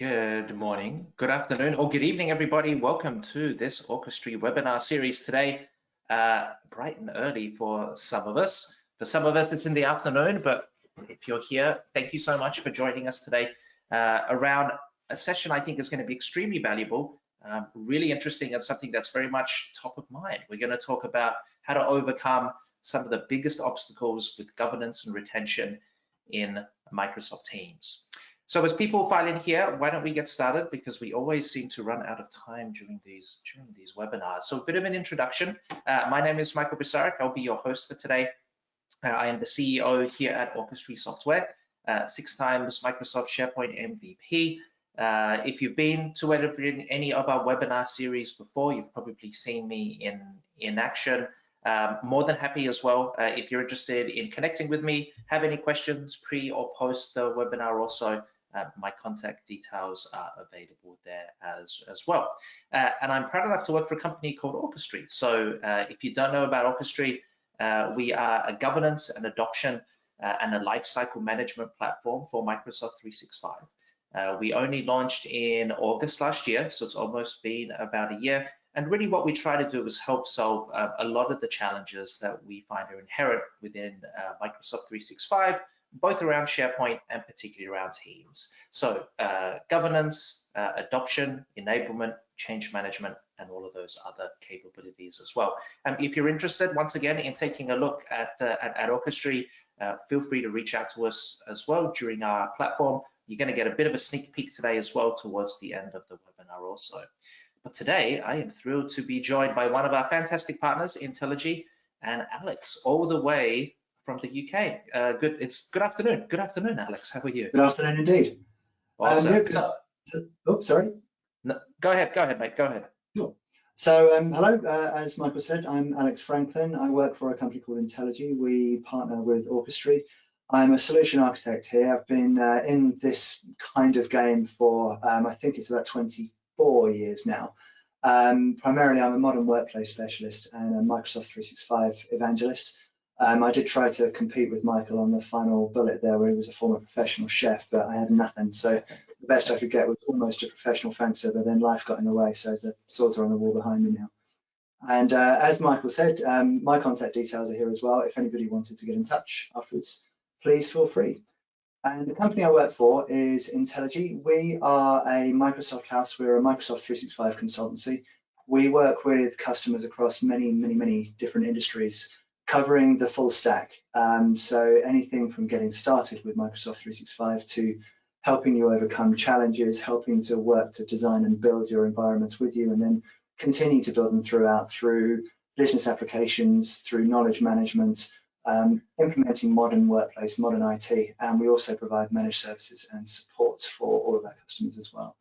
Good morning, good afternoon, or good evening, everybody. Welcome to this Orchestra webinar series today. Bright and early for some of us. For some of us, it's in the afternoon, but if you're here, thank you so much for joining us today around a session I think is going to be extremely valuable, really interesting, and something that's very much top of mind. We're going to talk about how to overcome some of the biggest obstacles with governance and retention in Microsoft Teams. So as people file in here, why don't we get started? Because we always seem to run out of time during these webinars. So a bit of an introduction. My name is Michael Bisaric. I'll be your host for today. I am the CEO here at Orchestra Software, 6 times Microsoft SharePoint MVP. If you've been to any of our webinar series before, you've probably seen me in action. More than happy as well. If you're interested in connecting with me, have any questions pre or post the webinar also, my contact details are available there as well. And I'm proud enough to work for a company called Orchestra. So if you don't know about Orchestra, we are a governance and adoption and a lifecycle management platform for Microsoft 365. We only launched in August last year, so it's almost been about a year. And really what we try to do is help solve a lot of the challenges that we find are inherent within Microsoft 365, both around SharePoint and particularly around Teams. So governance, adoption, enablement, change management, and all of those other capabilities as well. If you're interested, once again, in taking a look at Orchestra, feel free to reach out to us as well during our platform. You're going to get a bit of a sneak peek today as well towards the end of the webinar also. But today, I am thrilled to be joined by one of our fantastic partners, Intelligy, and Alex, all the way from the UK. Good afternoon. Good afternoon, Alex. How are you? Good afternoon indeed. Awesome. Sorry. No, go ahead, mate. Go ahead. Sure. So hello, as Michael said, I'm Alex Franklin. I work for a company called Intelligy. We partner with Orchestra. I'm a solution architect here. I've been in this kind of game for, I think it's about 24 years now. Primarily, I'm a modern workplace specialist and a Microsoft 365 evangelist. I did try to compete with Michael on the final bullet there, where he was a former professional chef, but I had nothing. So the best I could get was almost a professional fencer, but then life got in the way, so the swords are on the wall behind me now. And as Michael said, my contact details are here as well. If anybody wanted to get in touch afterwards, please feel free. And the company I work for is Intelligy. We are a Microsoft house. We're a Microsoft 365 consultancy. We work with customers across many different industries, covering the full stack. So anything from getting started with Microsoft 365 to helping you overcome challenges, helping to work to design and build your environments with you, and then continue to build them through business applications, through knowledge management, implementing modern workplace, modern IT, and we also provide managed services and support for all of our customers as well.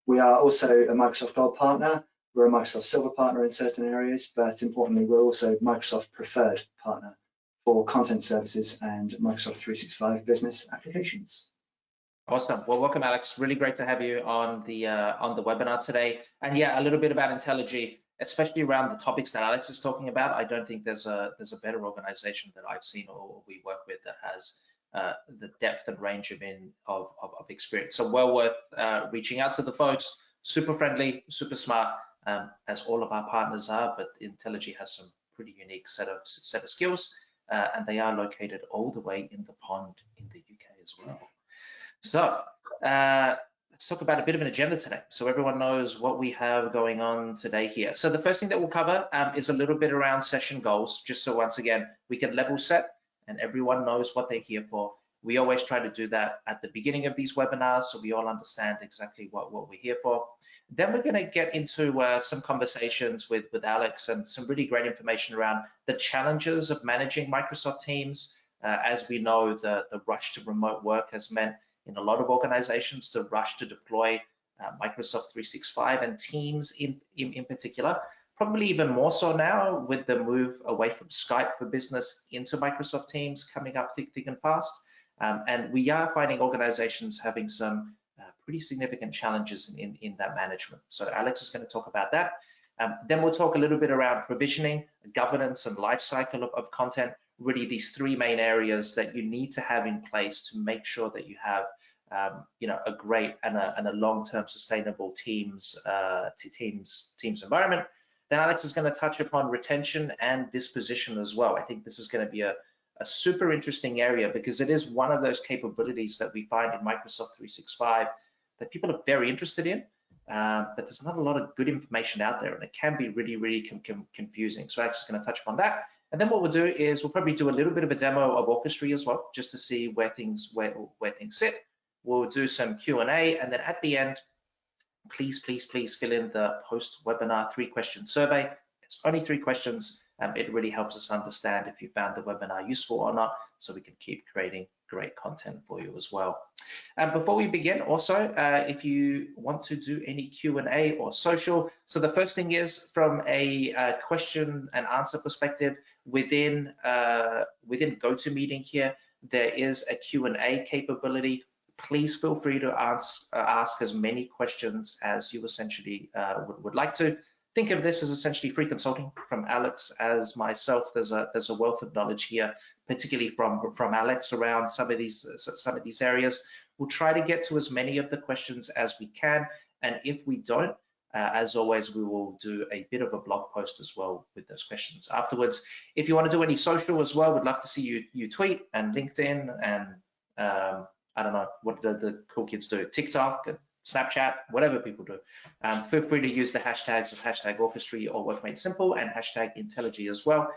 We are also a Microsoft Gold partner. We're a Microsoft Silver partner in certain areas, but importantly, we're also Microsoft Preferred partner for content services and Microsoft 365 business applications. Awesome. Well, welcome, Alex. Really great to have you on the webinar today. And yeah, a little bit about Intelligy, especially around the topics that Alex is talking about. I don't think there's a better organization that I've seen or we work with that has the depth and range of experience. So well worth reaching out to the folks. Super friendly, super smart. As all of our partners are, but Intelligy has some pretty unique set of skills, and they are located all the way in the pond in the UK as well. So let's talk about a bit of an agenda today, so everyone knows what we have going on today here. So the first thing that we'll cover is a little bit around session goals, just so once again we can level set and everyone knows what they're here for. We always try to do that at the beginning of these webinars, so we all understand exactly what we're here for. Then we're going to get into some conversations with Alex and some really great information around the challenges of managing Microsoft Teams. As we know, the rush to remote work has meant in a lot of organizations the rush to deploy Microsoft 365 and Teams in particular. Probably even more so now with the move away from Skype for Business into Microsoft Teams coming up thick and fast. And we are finding organizations having some pretty significant challenges in that management. So Alex is going to talk about that. Then we'll talk a little bit around provisioning, governance, and lifecycle of content. Really these 3 main areas that you need to have in place to make sure that you have a great and a long-term sustainable teams environment. Then Alex is going to touch upon retention and disposition as well. I think this is going to be a super interesting area because it is one of those capabilities that we find in Microsoft 365 that people are very interested in, but there's not a lot of good information out there, and it can be really confusing. So Alex is going to touch upon that. And then what we'll do is we'll probably do a little bit of a demo of Orchestra as well, just to see where things sit. We'll do some Q&A, and then at the end, please fill in the post-webinar 3-question survey. It's only 3 questions. It really helps us understand if you found the webinar useful or not, so we can keep creating great content for you as well. Before we begin, also, if you want to do any Q&A or social, so the first thing is from a question and answer perspective, within GoToMeeting here, there is a Q&A capability. Please feel free to ask as many questions as you essentially would like to. Think of this as essentially free consulting from Alex as myself. There's a wealth of knowledge here, particularly from Alex around some of these areas. We'll try to get to as many of the questions as we can, and if we don't, as always, we will do a bit of a blog post as well with those questions afterwards. If you want to do any social as well, we'd love to see you tweet and LinkedIn and I don't know what the cool kids do, TikTok and Snapchat, whatever people do. Feel free to use the hashtags of #Orchestra or Work Made Simple and #Intelligy as well.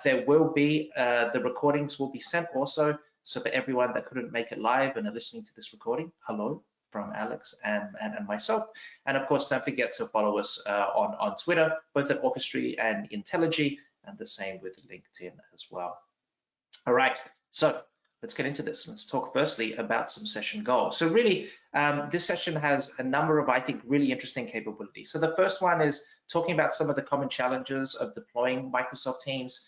There will be, the recordings will be sent also. So for everyone that couldn't make it live and are listening to this recording, hello from Alex and myself. And of course, don't forget to follow us on Twitter, both at Orchestra and Intelligy, and the same with LinkedIn as well. All right, so let's get into this. Let's talk firstly about some session goals. So really, this session has a number of, I think, really interesting capabilities. So the first one is talking about some of the common challenges of deploying Microsoft Teams.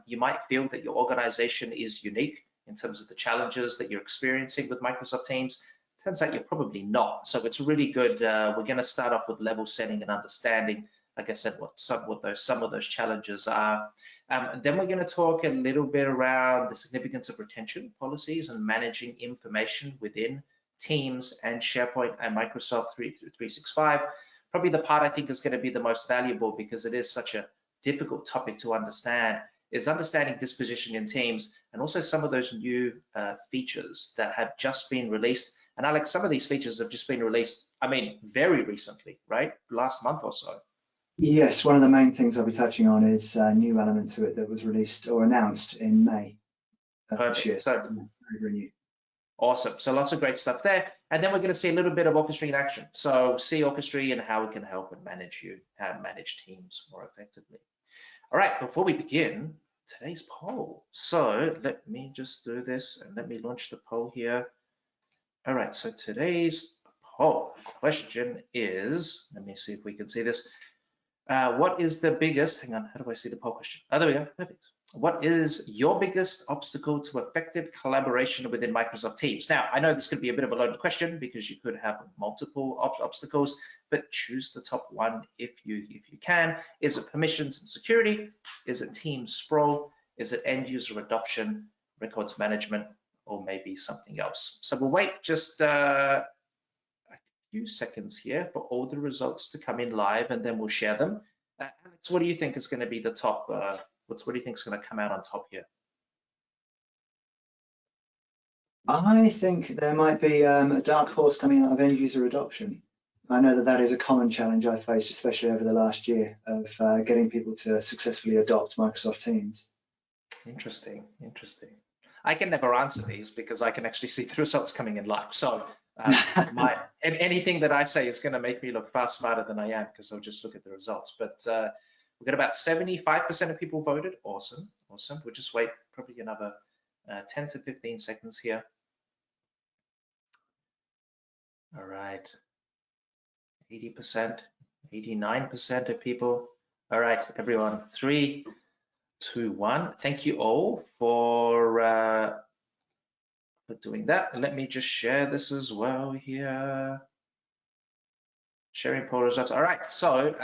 You might feel that your organization is unique in terms of the challenges that you're experiencing with Microsoft Teams. Turns out you're probably not. So it's really good. We're going to start off with level setting and understanding, like I said, what some of those challenges are. Then we're going to talk a little bit around the significance of retention policies and managing information within Teams and SharePoint and Microsoft 365. Probably the part I think is going to be the most valuable because it is such a difficult topic to understand, is understanding disposition in Teams and also some of those new features that have just been released. And Alex, some of these features have just been released, I mean, very recently, right? Last month or so. Yes, one of the main things I'll be touching on is a new element to it that was released or announced in May of this year. So very new. Awesome. So lots of great stuff there. And then we're going to see a little bit of Orchestra in action. So see Orchestra and how it can help and manage teams more effectively. All right, before we begin, today's poll. So let me just do this and let me launch the poll here. All right, so today's poll question is, let me see if we can see this. What is the biggest, hang on, how do I see the poll question? Oh, there we go, perfect. What is your biggest obstacle to effective collaboration within Microsoft Teams? Now, I know this could be a bit of a loaded question because you could have multiple obstacles, but choose the top one if you can. Is it permissions and security? Is it team sprawl? Is it end user adoption, records management, or maybe something else? So we'll wait just a few seconds here for all the results to come in live, and then we'll share them. Alex, what do you think is going to be the top? What do you think is going to come out on top here? I think there might be a dark horse coming out of end user adoption. I know that is a common challenge I faced, especially over the last year, of getting people to successfully adopt Microsoft Teams. Interesting. I can never answer these because I can actually see the results coming in live. So anything that I say is going to make me look far smarter than I am because I'll just look at the results. But we've got about 75% of people voted. Awesome. We'll just wait probably another 10 to 15 seconds here. All right. 80%, 89% of people. All right, everyone. 3, 2, 1. Thank you all for doing that. And let me just share this as well here. Sharing poll results. All right, so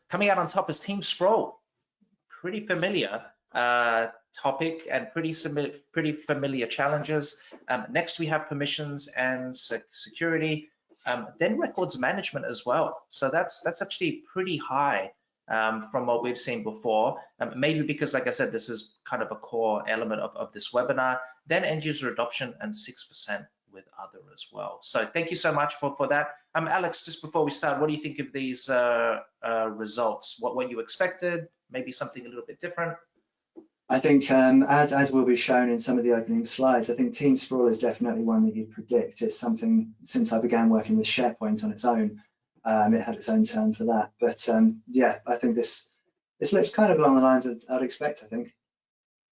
coming out on top is Team Sprawl. Pretty familiar. topic and pretty familiar challenges. Next, we have permissions and security, then records management as well. So that's actually pretty high from what we've seen before. Maybe because, like I said, this is kind of a core element of this webinar. Then end user adoption and 6% with other as well. So thank you so much for that. Alex, just before we start, what do you think of these results? What you expected? Maybe something a little bit different? I think as will be shown in some of the opening slides, I think Team Sprawl is definitely one that you'd predict. It's something, since I began working with SharePoint on its own, it had its own term for that. But yeah, I think this looks kind of along the lines that I'd expect, I think.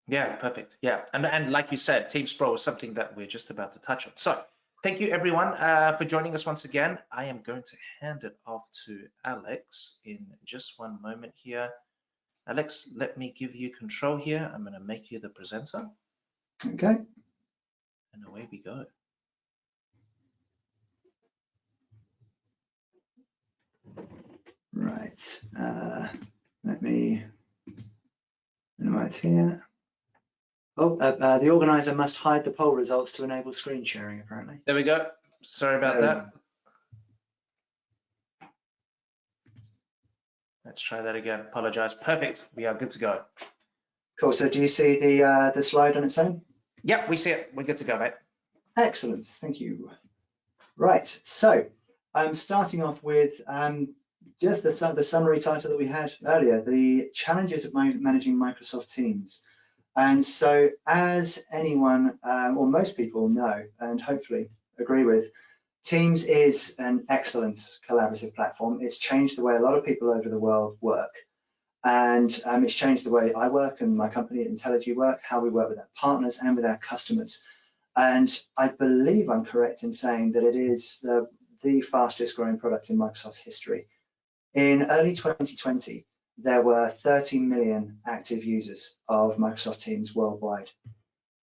Yeah, perfect. Yeah, and like you said, Team Sprawl is something that we're just about to touch on. So thank you everyone for joining us once again. I am going to hand it off to Alex in just one moment here. Alex, let me give you control here. I'm going to make you the presenter. Okay. And away we go. Right. Let me minimize here. Oh, the organizer must hide the poll results to enable screen sharing, apparently. There we go. Sorry about that. Let's try that again. Apologize. Perfect. We are good to go. Cool. So do you see the slide on its own? Yep, we see it. We're good to go, mate. Excellent. Thank you. Right. So I'm starting off with just the summary title that we had earlier, the challenges of managing Microsoft Teams. And so as anyone or most people know and hopefully agree with, Teams is an excellent collaborative platform. It's changed the way a lot of people over the world work. And it's changed the way I work and my company at Intelligy work, how we work with our partners and with our customers. And I believe I'm correct in saying that it is the fastest growing product in Microsoft's history. In early 2020, there were 30 million active users of Microsoft Teams worldwide.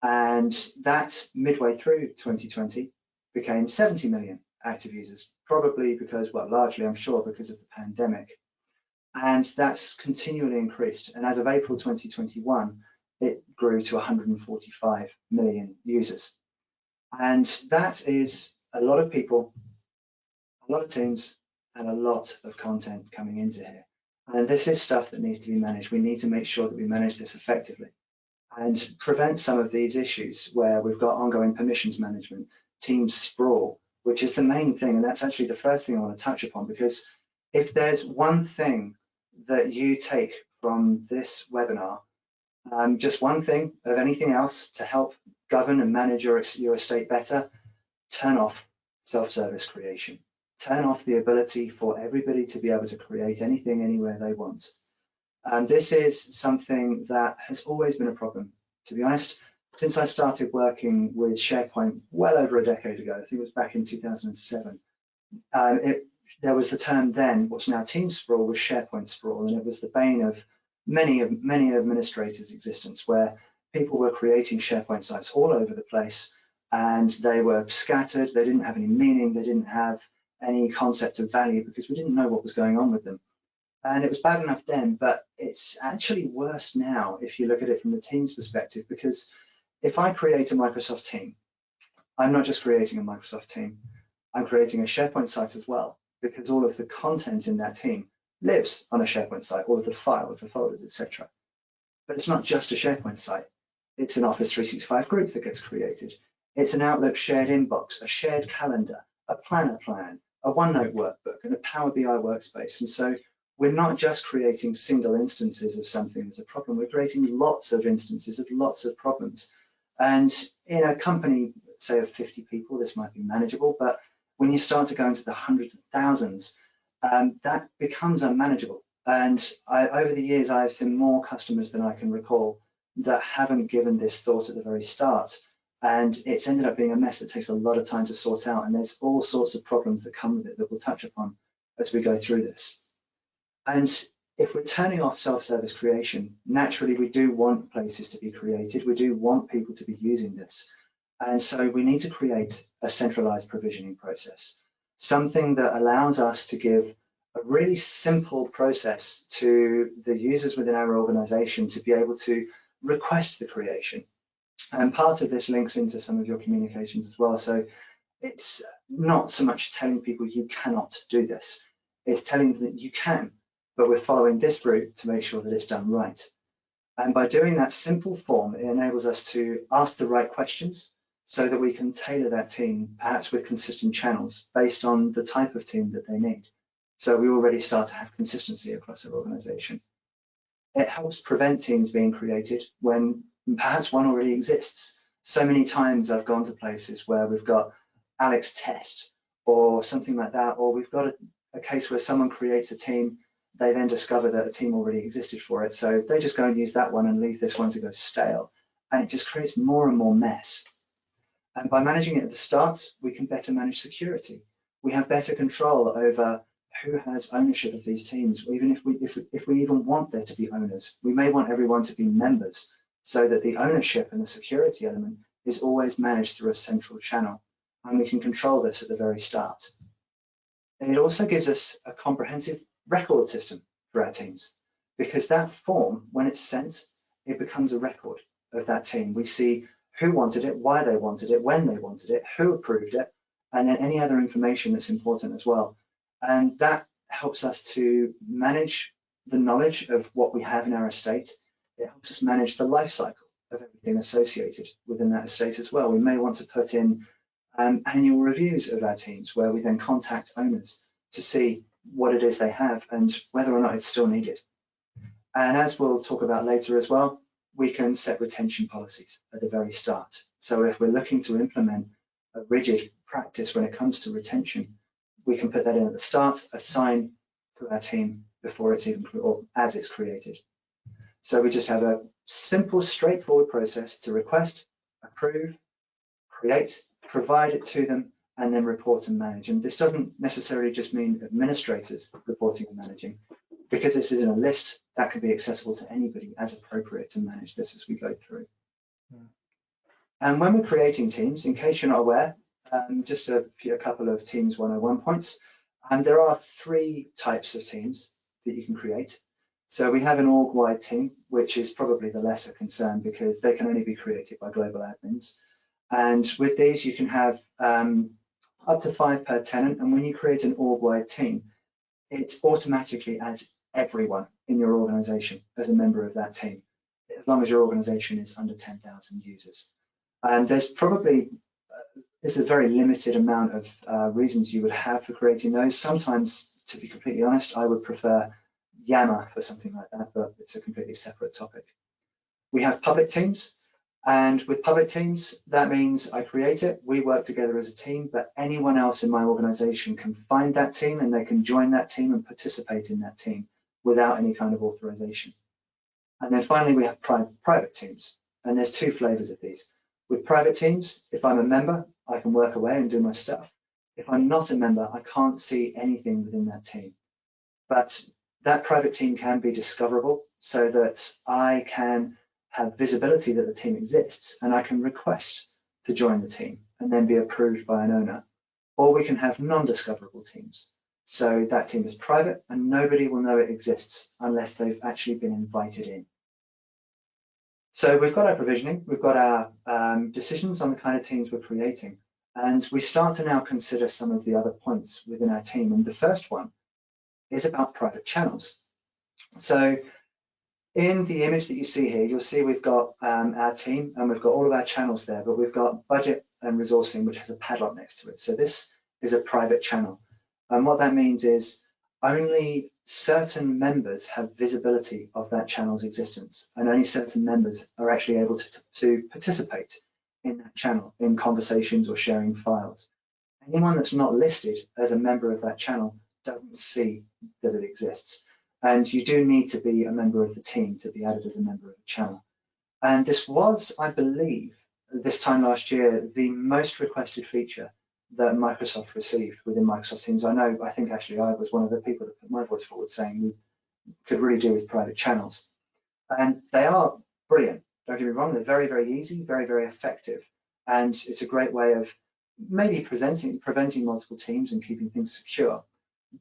And that midway through 2020 became 70 million active users, probably because, well, largely I'm sure because of the pandemic. And that's continually increased. And as of April 2021, it grew to 145 million users. And that is a lot of people, a lot of teams, and a lot of content coming into here. And this is stuff that needs to be managed. We need to make sure that we manage this effectively and prevent some of these issues where we've got ongoing permissions management, Team Sprawl, which is the main thing. And that's actually the first thing I want to touch upon, because if there's one thing that you take from this webinar, just one thing of anything else to help govern and manage your estate better, turn off self-service creation. Turn off the ability for everybody to be able to create anything anywhere they want. And this is something that has always been a problem. To be honest, since I started working with SharePoint well over a decade ago, I think it was back in 2007, there was the term then, what's now Team Sprawl, was SharePoint Sprawl, and it was the bane of many administrators' existence, where people were creating SharePoint sites all over the place, and they were scattered, they didn't have any meaning, they didn't have any concept of value because we didn't know what was going on with them. And it was bad enough then, but it's actually worse now if you look at it from the Teams perspective, because if I create a Microsoft team, I'm not just creating a Microsoft team, I'm creating a SharePoint site as well, because all of the content in that team lives on a SharePoint site, all of the files, the folders, etc. But it's not just a SharePoint site. It's an Office 365 group that gets created. It's an Outlook shared inbox, a shared calendar, a planner plan, a OneNote workbook, and a Power BI workspace. And so we're not just creating single instances of something that's a problem, we're creating lots of instances of lots of problems. And in a company, say of 50 people, this might be manageable, but when you start to go into the hundreds of thousands, that becomes unmanageable. And over the years, I've seen more customers than I can recall that haven't given this thought at the very start. And it's ended up being a mess that takes a lot of time to sort out. And there's all sorts of problems that come with it that we'll touch upon as we go through this. And if we're turning off self-service creation, naturally we do want places to be created. We do want people to be using this. And so we need to create a centralized provisioning process, something that allows us to give a really simple process to the users within our organization to be able to request the creation. And part of this links into some of your communications as well. So it's not so much telling people you cannot do this, it's telling them that you can, but we're following this route to make sure that it's done right. And by doing that simple form, it enables us to ask the right questions so that we can tailor that team, perhaps with consistent channels based on the type of team that they need. So we already start to have consistency across our organization. It helps prevent teams being created when perhaps one already exists. So many times I've gone to places where we've got Alex test or something like that, or we've got a case where someone creates a team, they then discover that a team already existed for it. So they just go and use that one and leave this one to go stale. And it just creates more and more mess. And by managing it at the start, we can better manage security. We have better control over who has ownership of these teams, even if we even want there to be owners. We may want everyone to be members so that the ownership and the security element is always managed through a central channel. And we can control this at the very start. And it also gives us a comprehensive record system for our teams, because that form, when it's sent, it becomes a record of that team. We see who wanted it, why they wanted it, when they wanted it, who approved it, and then any other information that's important as well. And that helps us to manage the knowledge of what we have in our estate. It helps us manage the life cycle of everything associated within that estate as well. We may want to put in annual reviews of our teams where we then contact owners to see what it is they have and whether or not it's still needed. And as we'll talk about later as well, we can set retention policies at the very start. So if we're looking to implement a rigid practice when it comes to retention, we can put that in at the start, assign to our team before it's even, or as it's created. So we just have a simple, straightforward process to request, approve, create, provide it to them, and then report and manage. And this doesn't necessarily just mean administrators reporting and managing, because this is in a list that can be accessible to anybody as appropriate to manage this as we go through. And when we're creating teams, in case you're not aware, just a couple of Teams 101 points. And there are 3 types of teams that you can create. So we have an org-wide team, which is probably the lesser concern because they can only be created by global admins. And with these, you can have up to 5 per tenant. And when you create an org-wide team, it automatically adds everyone in your organization as a member of that team, as long as your organization is under 10,000 users. And there's probably it's a very limited amount of reasons you would have for creating those. Sometimes, to be completely honest, I would prefer Yammer for something like that, but it's a completely separate topic. We have public teams, and with public teams, that means I create it, we work together as a team, but anyone else in my organization can find that team and they can join that team and participate in that team without any kind of authorization. And then finally, we have private teams, and there's 2 flavors of these. With private teams, if I'm a member, I can work away and do my stuff. If I'm not a member, I can't see anything within that team. But that private team can be discoverable so that I can have visibility that the team exists and I can request to join the team and then be approved by an owner. Or we can have non-discoverable teams. So that team is private and nobody will know it exists unless they've actually been invited in. So we've got our provisioning, we've got our decisions on the kind of teams we're creating, and we start to now consider some of the other points within our team. And the first one is about private channels. So in the image that you see here, you'll see we've got our team and we've got all of our channels there, but we've got budget and resourcing, which has a padlock next to it. So this is a private channel. And what that means is only certain members have visibility of that channel's existence, and only certain members are actually able to participate in that channel in conversations or sharing files. Anyone that's not listed as a member of that channel doesn't see that it exists. And you do need to be a member of the team to be added as a member of the channel. And this was, I believe, this time last year, the most requested feature that Microsoft received within Microsoft Teams. I think actually I was one of the people that put my voice forward saying we could really do with private channels. And they are brilliant, don't get me wrong, they're very, very easy, very, very effective. And it's a great way of maybe preventing multiple teams and keeping things secure.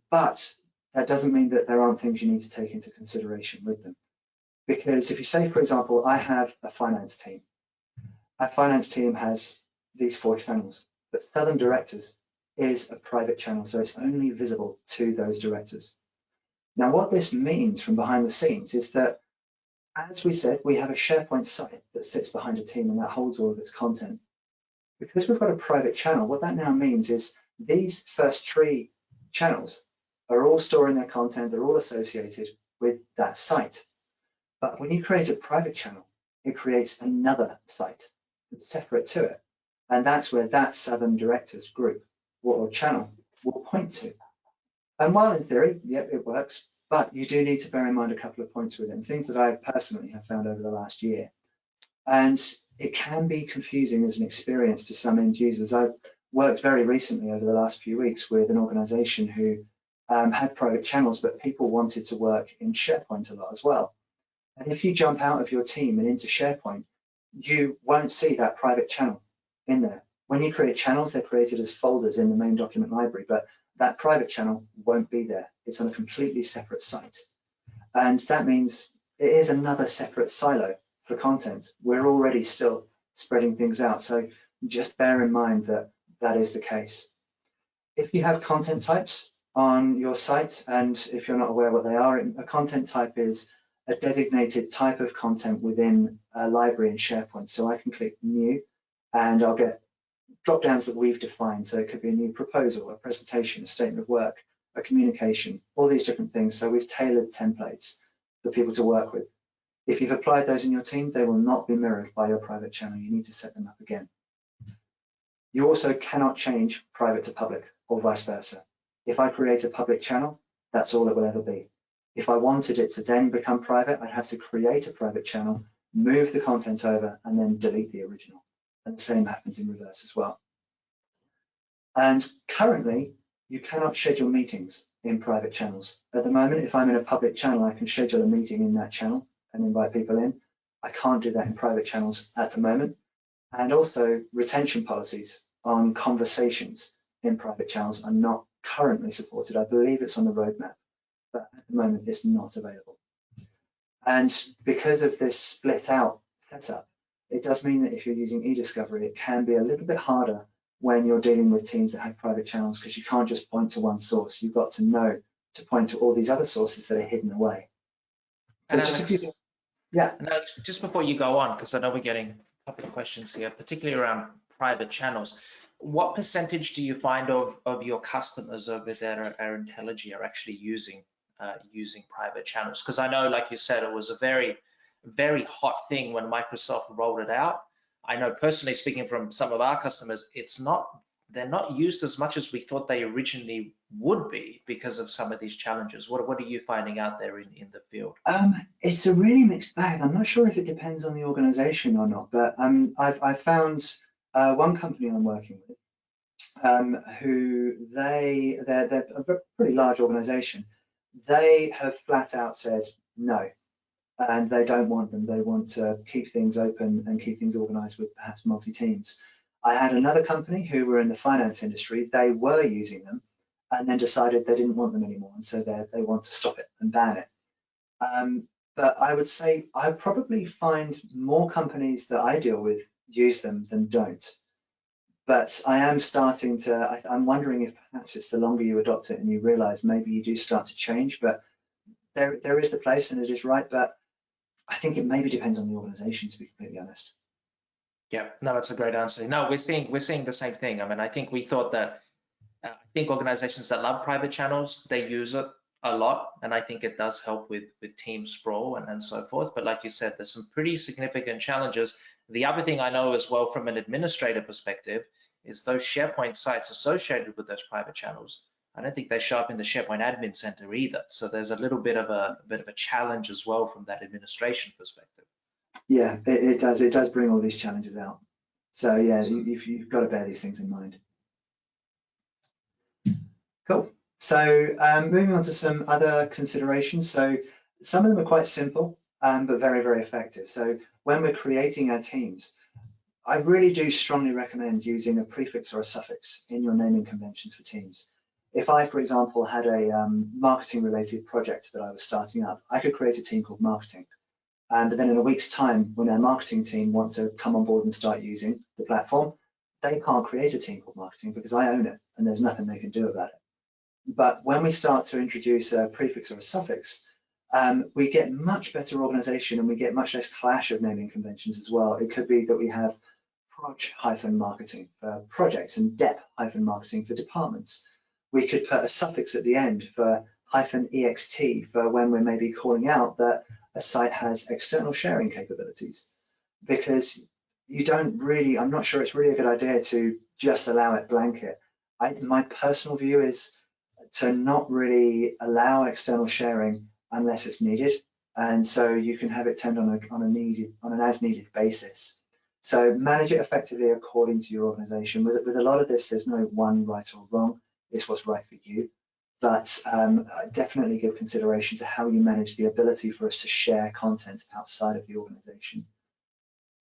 But that doesn't mean that there aren't things you need to take into consideration with them. Because if you say, for example, I have a finance team. Our finance team has these 4 channels, but Southern Directors is a private channel, so it's only visible to those directors. Now, what this means from behind the scenes is that, as we said, we have a SharePoint site that sits behind a team and that holds all of its content. Because we've got a private channel, what that now means is these first 3 channels are all storing their content, they're all associated with that site. But when you create a private channel, it creates another site that's separate to it. And that's where that Southern Directors group or channel will point to. And while in theory, yep, it works, but you do need to bear in mind a couple of points with it, and things that I personally have found over the last year. And it can be confusing as an experience to some end users. I've worked very recently over the last few weeks with an organization who had private channels, but people wanted to work in SharePoint a lot as well. And if you jump out of your team and into SharePoint, you won't see that private channel in there. When you create channels, they're created as folders in the main document library, but that private channel won't be there. It's on a completely separate site. And that means it is another separate silo for content. We're already still spreading things out, so just bear in mind that that is the case. If you have content types on your site, and if you're not aware what they are, a content type is a designated type of content within a library in SharePoint. So I can click New, and I'll get drop-downs that we've defined. So it could be a new proposal, a presentation, a statement of work, a communication, all these different things. So we've tailored templates for people to work with. If you've applied those in your team, they will not be mirrored by your private channel. You need to set them up again. You also cannot change private to public or vice versa. If I create a public channel, that's all it will ever be. If I wanted it to then become private, I'd have to create a private channel, move the content over, and then delete the original. And the same happens in reverse as well. And currently, you cannot schedule meetings in private channels. At the moment, if I'm in a public channel, I can schedule a meeting in that channel and invite people in. I can't do that in private channels at the moment. And also, retention policies on conversations in private channels are not currently supported. I believe it's on the roadmap, but at the moment it's not available. And because of this split out setup, it does mean that if you're using eDiscovery, it can be a little bit harder when you're dealing with teams that have private channels, because you can't just point to one source. You've got to know to point to all these other sources that are hidden away. So And just Alex, yeah. And Alex, just before you go on, because I know we're getting a couple of questions here, particularly around private channels. What percentage do you find of your customers over there at Intelligy are actually using private channels? Because I know, like you said, it was a very, very hot thing when Microsoft rolled it out. I know personally, speaking from some of our customers, they're not used as much as we thought they originally would be because of some of these challenges. What are you finding out there in the field? It's a really mixed bag. I'm not sure if it depends on the organization or not, but I've found one company I'm working with who they're a pretty large organization. They have flat out said no, and they don't want them. They want to keep things open and keep things organized with perhaps multi-teams. I had another company who were in the finance industry. They were using them and then decided they didn't want them anymore, and so they want to stop it and ban it. But I would say I probably find more companies that I deal with use them than don't. But I am starting to, I'm wondering if perhaps it's the longer you adopt it and you realize maybe you do start to change, but there is the place and it is right, but I think it maybe depends on the organization, to be completely honest. Yeah, no, that's a great answer. No, we're seeing the same thing. I mean, I think we thought that, I think organizations that love private channels, they use it a lot, and I think it does help with team sprawl and so forth. But like you said, there's some pretty significant challenges. The other thing I know as well from an administrator perspective is those SharePoint sites associated with those private channels, I don't think they show up in the SharePoint admin center either. So there's a little bit of a challenge as well from that administration perspective. Yeah, it does bring all these challenges out. So yeah, you've got to bear these things in mind. Cool. So moving on to some other considerations. So some of them are quite simple, but very, very effective. So when we're creating our teams, I really do strongly recommend using a prefix or a suffix in your naming conventions for teams. If I, for example, had a marketing related project that I was starting up, I could create a team called marketing. But then in a week's time, when their marketing team want to come on board and start using the platform, they can't create a team called marketing because I own it and there's nothing they can do about it. But when we start to introduce a prefix or a suffix, we get much better organization and we get much less clash of naming conventions as well. It could be that we have proj-marketing for projects and dep-marketing for departments. We could put a suffix at the end for -ext for when we're maybe calling out that a site has external sharing capabilities, because you don't really, I'm not sure it's really a good idea to just allow it blanket. My personal view is to not really allow external sharing unless it's needed, and so you can have it turned on an as needed basis. So manage it effectively according to your organization. With a lot of this, there's no one right or wrong. It's what's right for you. But definitely give consideration to how you manage the ability for us to share content outside of the organization.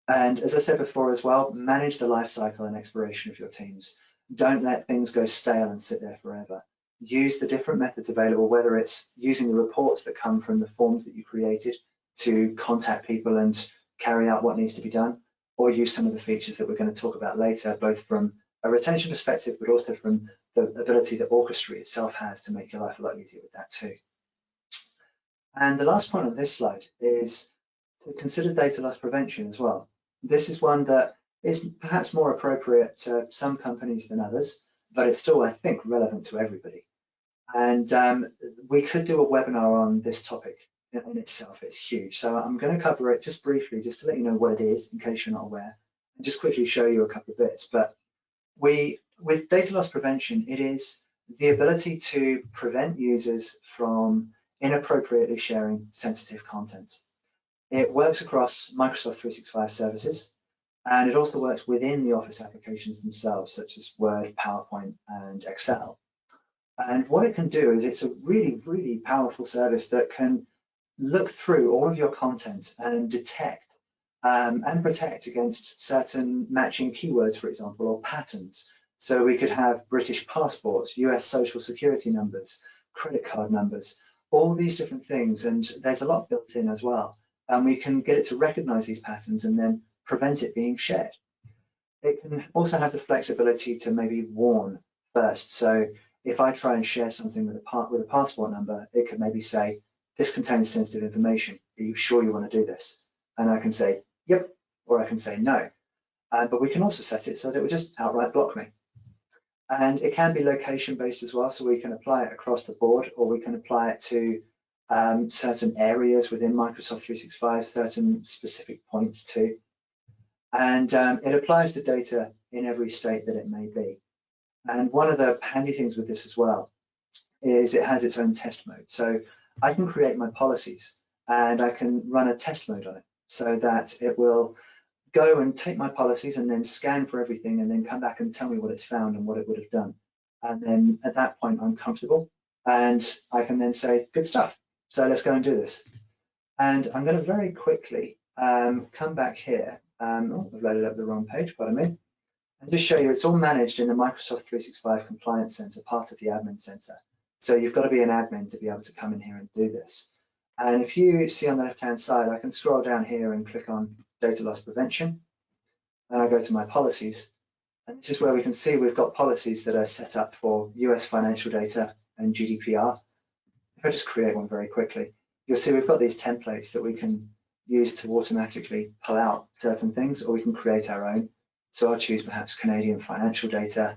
And as I said before as well, manage the life cycle and expiration of your teams. Don't let things go stale and sit there forever. Use the different methods available, whether it's using the reports that come from the forms that you created to contact people and carry out what needs to be done, or use some of the features that we're going to talk about later, both from a retention perspective, but also from the ability that Orchestra itself has to make your life a lot easier with that too. And the last point on this slide is to consider data loss prevention as well. This is one that is perhaps more appropriate to some companies than others, but it's still, I think, relevant to everybody. And we could do a webinar on this topic in itself. It's huge. So I'm going to cover it just briefly, just to let you know what it is, in case you're not aware, and just quickly show you a couple of bits. But with data loss prevention, it is the ability to prevent users from inappropriately sharing sensitive content. It works across Microsoft 365 services, and it also works within the Office applications themselves, such as Word, PowerPoint, and Excel. And what it can do is it's a really, really powerful service that can look through all of your content and detect and protect against certain matching keywords, for example, or patterns. So we could have British passports, US social security numbers, credit card numbers, all these different things, and there's a lot built in as well. And we can get it to recognize these patterns and then prevent it being shared. It can also have the flexibility to maybe warn first. So if I try and share something with a passport number, it could maybe say, this contains sensitive information. Are you sure you want to do this? And I can say, yep, or I can say no. But we can also set it so that it will just outright block me. And it can be location-based as well, so we can apply it across the board, or we can apply it to certain areas within Microsoft 365, certain specific points too. And it applies to data in every state that it may be. And one of the handy things with this as well is it has its own test mode. So I can create my policies and I can run a test mode on it so that it will go and take my policies and then scan for everything and then come back and tell me what it's found and what it would have done. And then at that point, I'm comfortable and I can then say, good stuff. So let's go and do this. And I'm going to very quickly come back here. Oh, I've loaded up the wrong page, pardon me. And just show you it's all managed in the Microsoft 365 Compliance Center, part of the Admin Center. So you've got to be an admin to be able to come in here and do this. And if you see on the left-hand side, I can scroll down here and click on Data Loss Prevention. And I go to my policies. And this is where we can see we've got policies that are set up for US financial data and GDPR. If I just create one very quickly, you'll see we've got these templates that we can use to automatically pull out certain things, or we can create our own. So I'll choose perhaps Canadian financial data.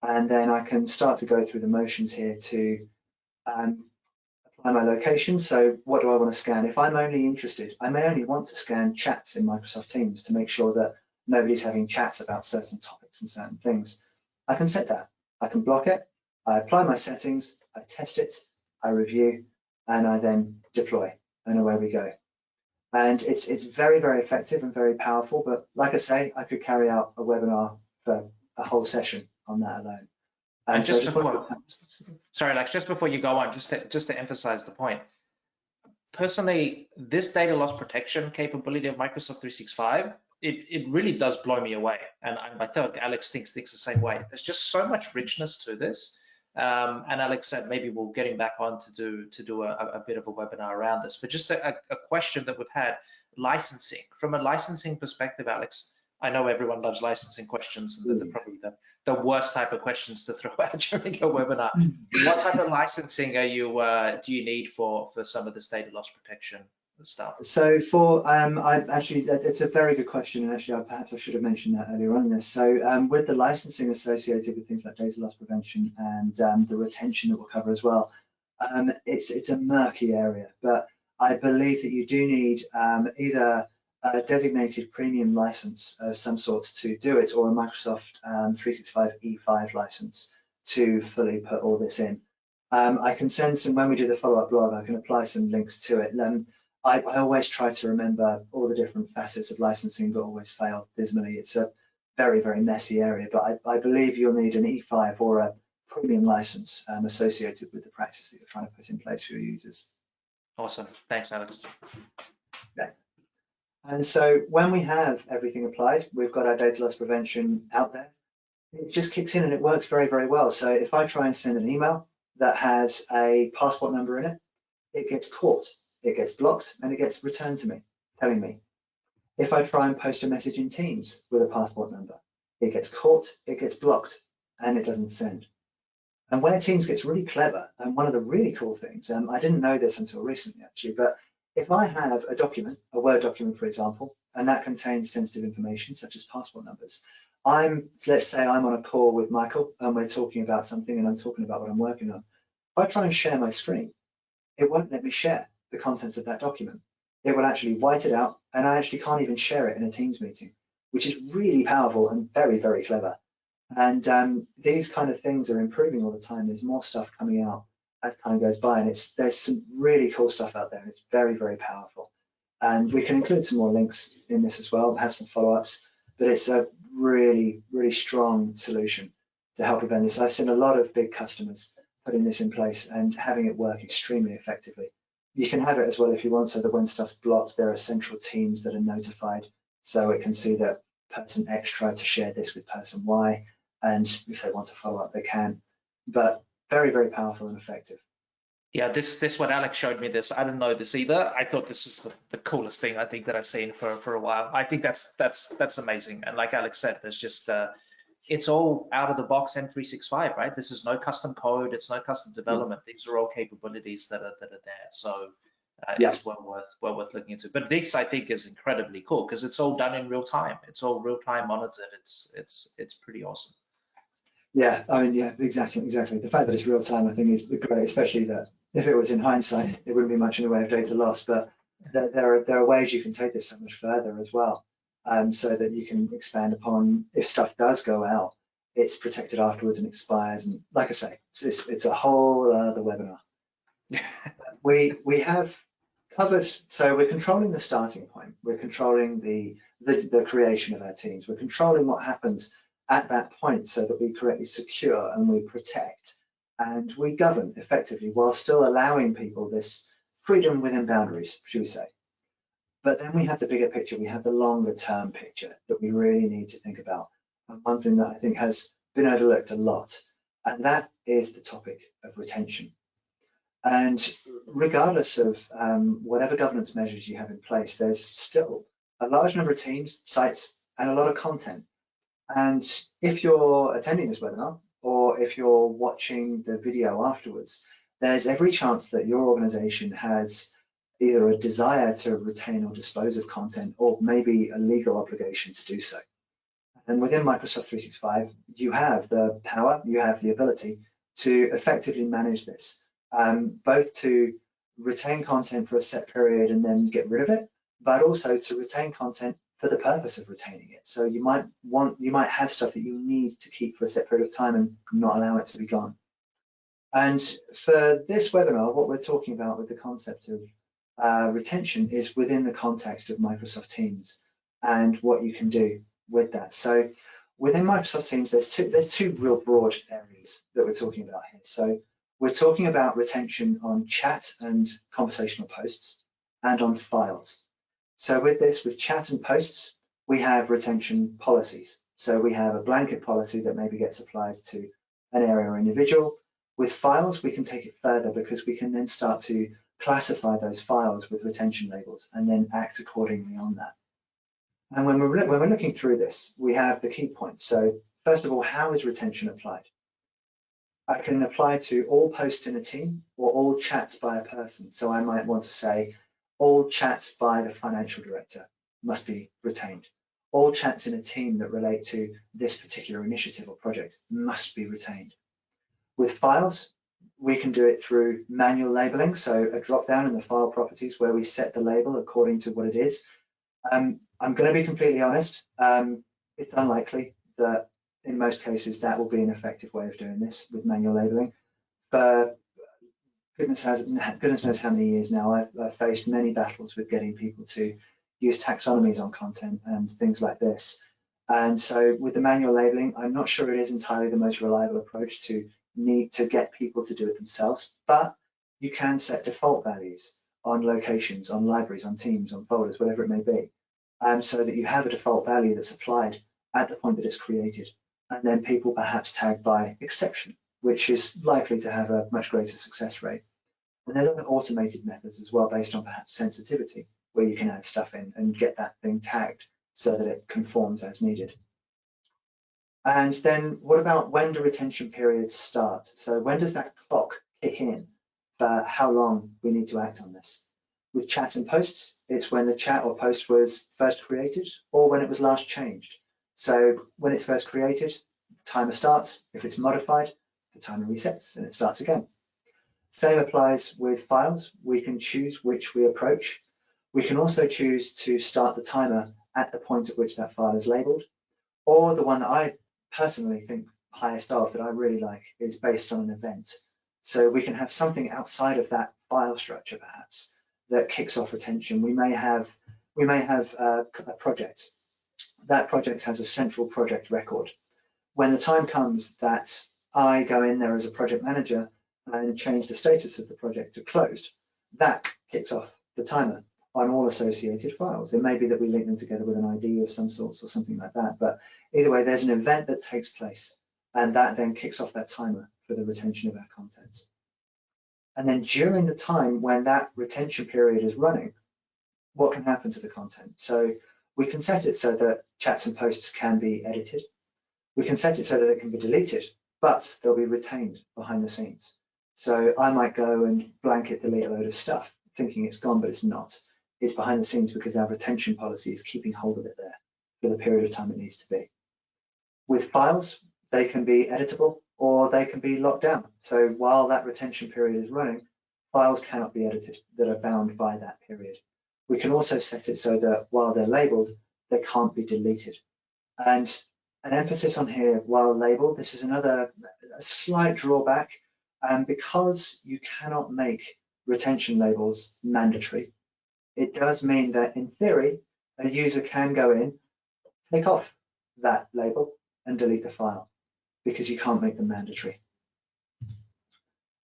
And then I can start to go through the motions here to apply my location. So what do I want to scan? If I'm only interested, I may only want to scan chats in Microsoft Teams to make sure that nobody's having chats about certain topics and certain things. I can set that. I can block it. I apply my settings. I test it. I review, and I then deploy, and away we go. And it's very, very effective and very powerful. But like I say, I could carry out a webinar for a whole session on that alone. And just before, sorry, Alex, just before you go on, just to emphasize the point, personally, this data loss protection capability of Microsoft 365, it really does blow me away. And I think Alex thinks the same way. There's just so much richness to this. And Alex said maybe we'll get him back on to do a bit of a webinar around this. But just a question that we've had, licensing. From a licensing perspective, Alex, I know everyone loves licensing questions, and they're probably the worst type of questions to throw out during a webinar. What type of licensing are you do you need for some of this data loss protection stuff? So for I actually it's a very good question, and actually perhaps I should have mentioned that earlier on in this. So with the licensing associated with things like data loss prevention and the retention that we'll cover as well, it's a murky area, but I believe that you do need either a designated premium license of some sort to do it, or a Microsoft 365 E5 license to fully put all this in. I can send some, when we do the follow-up blog, I can apply some links to it. I always try to remember all the different facets of licensing, but always fail dismally. It's a very, very messy area, but I believe you'll need an E5 or a premium license associated with the practice that you're trying to put in place for your users. Awesome. Thanks, Alex. Yeah. And so when we have everything applied, we've got our data loss prevention out there. It just kicks in and it works very, very well. So if I try and send an email that has a passport number in it, it gets caught. It gets blocked and it gets returned to me, telling me. If I try and post a message in Teams with a passport number, it gets caught, it gets blocked, and it doesn't send. And where Teams gets really clever, and one of the really cool things, I didn't know this until recently actually, but if I have a document, a Word document, for example, and that contains sensitive information such as passport numbers, let's say I'm on a call with Michael and we're talking about something and I'm talking about what I'm working on. If I try and share my screen, it won't let me share the contents of that document. It will actually white it out, and I actually can't even share it in a Teams meeting, which is really powerful and very, very clever. And these kind of things are improving all the time. There's more stuff coming out as time goes by, and there's some really cool stuff out there, and it's very, very powerful. And we can include some more links in this as well, have some follow-ups, but it's a really, really strong solution to help prevent this. I've seen a lot of big customers putting this in place and having it work extremely effectively. You can have it as well if you want, so that when stuff's blocked, there are central teams that are notified, so it can see that person X tried to share this with person Y, and if they want to follow up, they can. But very, very powerful and effective. Yeah, this when Alex showed me this, I didn't know this either. I thought this was the coolest thing I think that I've seen for a while. I think that's amazing. And like Alex said, there's just it's all out of the box M365, right? This is no custom code, it's no custom development. These are all capabilities that are there. So it's well worth looking into. But this I think is incredibly cool because it's all done in real time. It's all real time monitored. It's pretty awesome. Yeah, I mean, yeah, exactly. The fact that it's real time, I think, is great, especially that if it was in hindsight, it wouldn't be much in the way of data loss. But there are ways you can take this so much further as well, so that you can expand upon if stuff does go out, it's protected afterwards and expires. And like I say, it's a whole other webinar. We have covered, so we're controlling the starting point. We're controlling the creation of our teams. We're controlling what happens at that point so that we correctly secure and we protect and we govern effectively while still allowing people this freedom within boundaries, should we say. But then we have the bigger picture, we have the longer term picture that we really need to think about. And one thing that I think has been overlooked a lot, and that is the topic of retention. And regardless of whatever governance measures you have in place, there's still a large number of teams, sites, and a lot of content. And if you're attending this webinar, or if you're watching the video afterwards, there's every chance that your organization has either a desire to retain or dispose of content, or maybe a legal obligation to do so. And within Microsoft 365, you have the power, you have the ability to effectively manage this, both to retain content for a set period and then get rid of it, but also to retain content for the purpose of retaining it. So you might have stuff that you need to keep for a set period of time and not allow it to be gone. And for this webinar, what we're talking about with the concept of retention is within the context of Microsoft Teams and what you can do with that. So within Microsoft Teams, there's two real broad areas that we're talking about here. So we're talking about retention on chat and conversational posts and on files. So with chat and posts, we have retention policies. So we have a blanket policy that maybe gets applied to an area or individual. With files, we can take it further because we can then start to classify those files with retention labels and then act accordingly on that. And when we're looking through this, we have the key points. So first of all, how is retention applied? I can apply to all posts in a team or all chats by a person. So I might want to say all chats by the financial director must be retained. All chats in a team that relate to this particular initiative or project must be retained. With files, we can do it through manual labeling. So a drop down in the file properties where we set the label according to what it is. I'm going to be completely honest. It's unlikely that in most cases that will be an effective way of doing this with manual labeling. But goodness knows how many years now I've faced many battles with getting people to use taxonomies on content and things like this. And so with the manual labeling, I'm not sure it is entirely the most reliable approach to need to get people to do it themselves, but you can set default values on locations, on libraries, on teams, on folders, whatever it may be, so that you have a default value that's applied at the point that it's created, and then people perhaps tag by exception, which is likely to have a much greater success rate. And there's other automated methods as well based on perhaps sensitivity, where you can add stuff in and get that thing tagged so that it conforms as needed. And then what about when do retention periods start? So when does that clock kick in for how long we need to act on this? With chats and posts, it's when the chat or post was first created or when it was last changed. So when it's first created, the timer starts. If it's modified, the timer resets and it starts again. Same applies with files. We can choose which we approach. We can also choose to start the timer at the point at which that file is labeled, or the one that I personally think highest of that I really like is based on an event. So we can have something outside of that file structure perhaps that kicks off retention. We may have a project. That project has a central project record. When the time comes that I go in there as a project manager and change the status of the project to closed, that kicks off the timer on all associated files. It may be that we link them together with an ID of some sorts or something like that, but either way, there's an event that takes place and that then kicks off that timer for the retention of our content. And then during the time when that retention period is running, what can happen to the content? So we can set it so that chats and posts can be edited. We can set it so that it can be deleted, but they'll be retained behind the scenes. So I might go and blanket delete a load of stuff, thinking it's gone, but it's not. It's behind the scenes because our retention policy is keeping hold of it there for the period of time it needs to be. With files, they can be editable or they can be locked down. So while that retention period is running, files cannot be edited that are bound by that period. We can also set it so that while they're labeled, they can't be deleted. And an emphasis on here, while labeled, this is a slight drawback, because you cannot make retention labels mandatory. It does mean that in theory, a user can go in, take off that label and delete the file because you can't make them mandatory.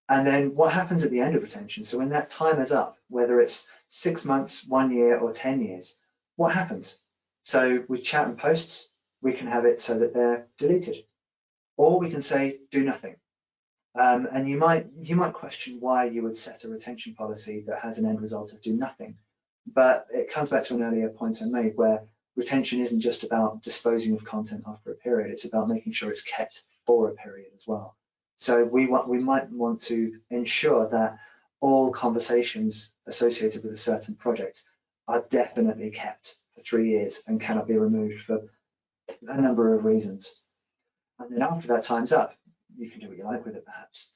And then what happens at the end of retention? So when that time is up, whether it's 6 months, 1 year, or 10 years, what happens? So with chat and posts, we can have it so that they're deleted, or we can say do nothing. And you might question why you would set a retention policy that has an end result of do nothing. But it comes back to an earlier point I made where retention isn't just about disposing of content after a period, it's about making sure it's kept for a period as well. So we might want to ensure that all conversations associated with a certain project are definitely kept for 3 years and cannot be removed for a number of reasons. And then after that time's up, you can do what you like with it perhaps.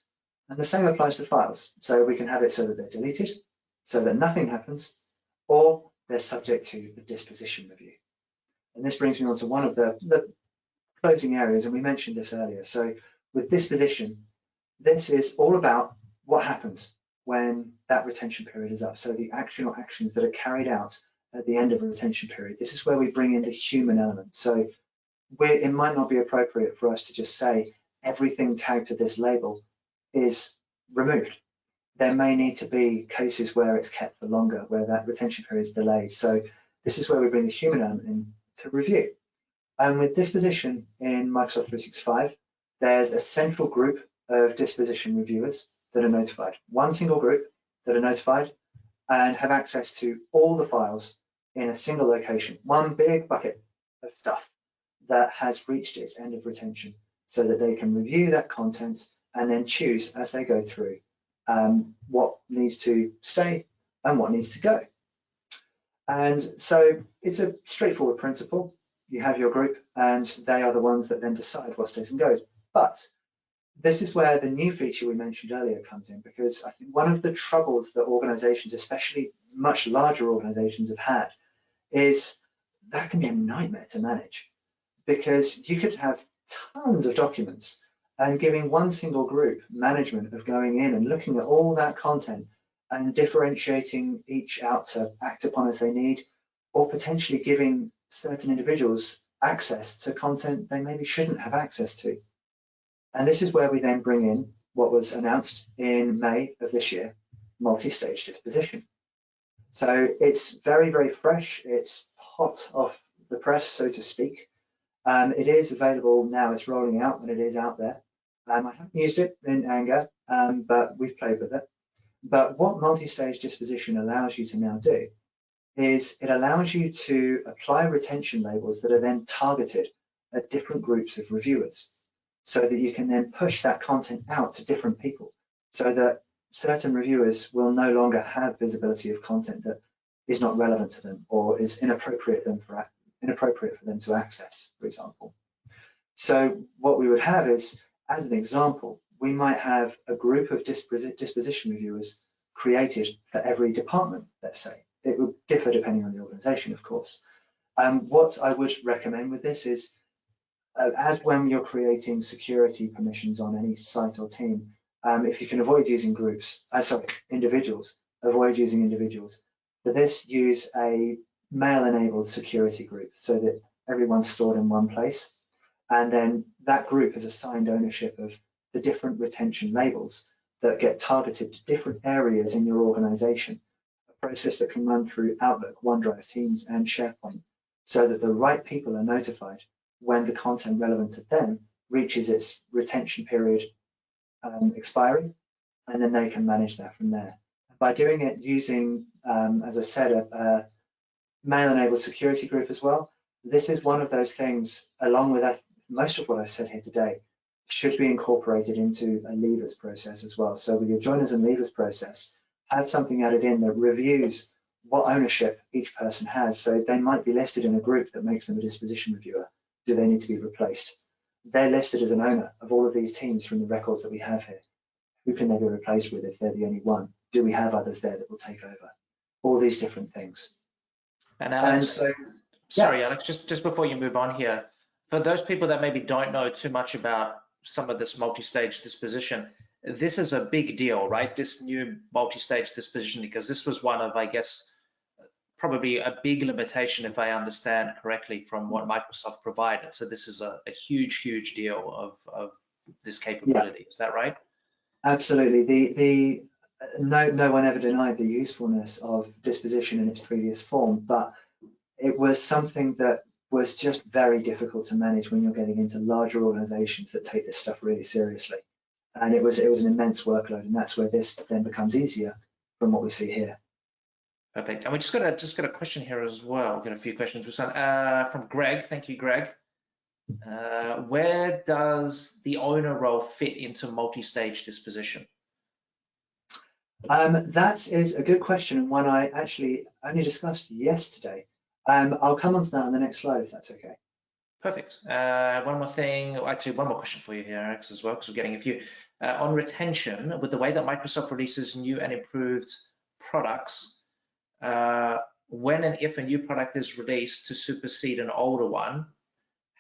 And the same applies to files. So we can have it so that they're deleted, so that nothing happens, or they're subject to a disposition review. And this brings me on to one of the closing areas, and we mentioned this earlier. So with disposition, this is all about what happens when that retention period is up. So the action or actions that are carried out at the end of a retention period. This is where we bring in the human element. So it might not be appropriate for us to just say everything tagged to this label is removed. There may need to be cases where it's kept for longer, where that retention period is delayed. So this is where we bring the human element in to review. And with disposition in Microsoft 365, there's a central group of disposition reviewers that are notified, one single group that are notified and have access to all the files in a single location, one big bucket of stuff that has reached its end of retention, so that they can review that content and then choose as they go through what needs to stay and what needs to go. And so it's a straightforward principle. You have your group and they are the ones that then decide what stays and goes. But this is where the new feature we mentioned earlier comes in, because I think one of the troubles that organizations, especially much larger organizations, have had is that can be a nightmare to manage, because you could have tons of documents and giving one single group management of going in and looking at all that content and differentiating each out to act upon as they need, or potentially giving certain individuals access to content they maybe shouldn't have access to. And this is where we then bring in what was announced in May of this year, multi-stage disposition. So it's very, very fresh. It's hot off the press, so to speak. It is available now. It's rolling out and it is out there. I haven't used it in anger, but we've played with it. But what multi-stage disposition allows you to now do is it allows you to apply retention labels that are then targeted at different groups of reviewers, so that you can then push that content out to different people, so that certain reviewers will no longer have visibility of content that is not relevant to them or is inappropriate for them to access, for example. So what we would have is, as an example, we might have a group of disposition reviewers created for every department, let's say. It would differ depending on the organization, of course. What I would recommend with this is, as when you're creating security permissions on any site or team, if you can avoid using individuals, avoid using individuals. For this, use a mail-enabled security group so that everyone's stored in one place. And then that group has assigned ownership of the different retention labels that get targeted to different areas in your organization, a process that can run through Outlook, OneDrive, Teams, and SharePoint, so that the right people are notified when the content relevant to them reaches its retention period expiry, and then they can manage that from there. By doing it using, as I said, a mail-enabled security group as well, this is one of those things, along with most of what I've said here today, should be incorporated into a leavers process as well. So with your joiners and leavers process, have something added in that reviews what ownership each person has. So they might be listed in a group that makes them a disposition reviewer. Do they need to be replaced? They're listed as an owner of all of these teams from the records that we have here. Who can they be replaced with if they're the only one? Do we have others there that will take over? All these different things. And Alex, so, sorry, Alex, just before you move on here, for those people that maybe don't know too much about some of this multi-stage disposition, this is a big deal, right? This new multi-stage disposition, because this was one of, I guess, probably a big limitation, if I understand correctly, from what Microsoft provided. So this is a huge, huge deal of this capability. Is that right? Absolutely. No one ever denied the usefulness of disposition in its previous form, but it was something that was just very difficult to manage when you're getting into larger organizations that take this stuff really seriously. And it was an immense workload, and that's where this then becomes easier from what we see here. Perfect. And we just got a question here as well. We've got a few questions from Greg. Thank you, Greg. Where does the owner role fit into multi-stage disposition? That is a good question, and one I actually only discussed yesterday. I'll come on to that on the next slide, if that's okay. Perfect. One more thing, actually one more question for you here, Alex, as well, because we're getting a few. On retention, with the way that Microsoft releases new and improved products, when and if a new product is released to supersede an older one,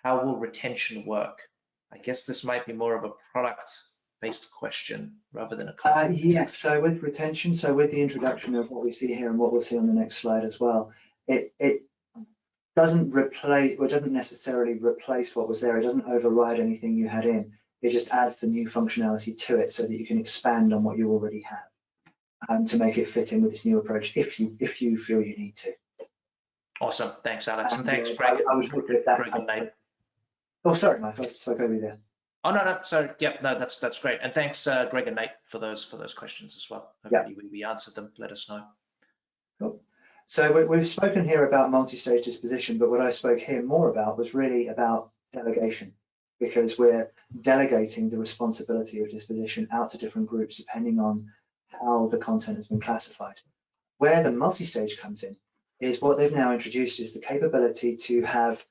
how will retention work? I guess this might be more of a product-based question rather than a content. Yes, so with retention, so with the introduction of what we see here and what we'll see on the next slide as well, it doesn't replace, or doesn't necessarily replace what was there. It doesn't override anything you had in. It just adds the new functionality to it so that you can expand on what you already have to make it fit in with this new approach if you feel you need to. Awesome. Thanks, Alex. And thanks, Greg. I would hope that Greg and Nate. Oh, sorry, Mike, I spoke over you there. Oh, no, sorry. Yep, no, that's great. And thanks, Greg and Nate, for those questions as well. Hopefully we answered them. Let us know. Cool. So we've spoken here about multi-stage disposition, but what I spoke here more about was really about delegation, because we're delegating the responsibility of disposition out to different groups depending on how the content has been classified. Where the multi-stage comes in is what they've now introduced is the capability to have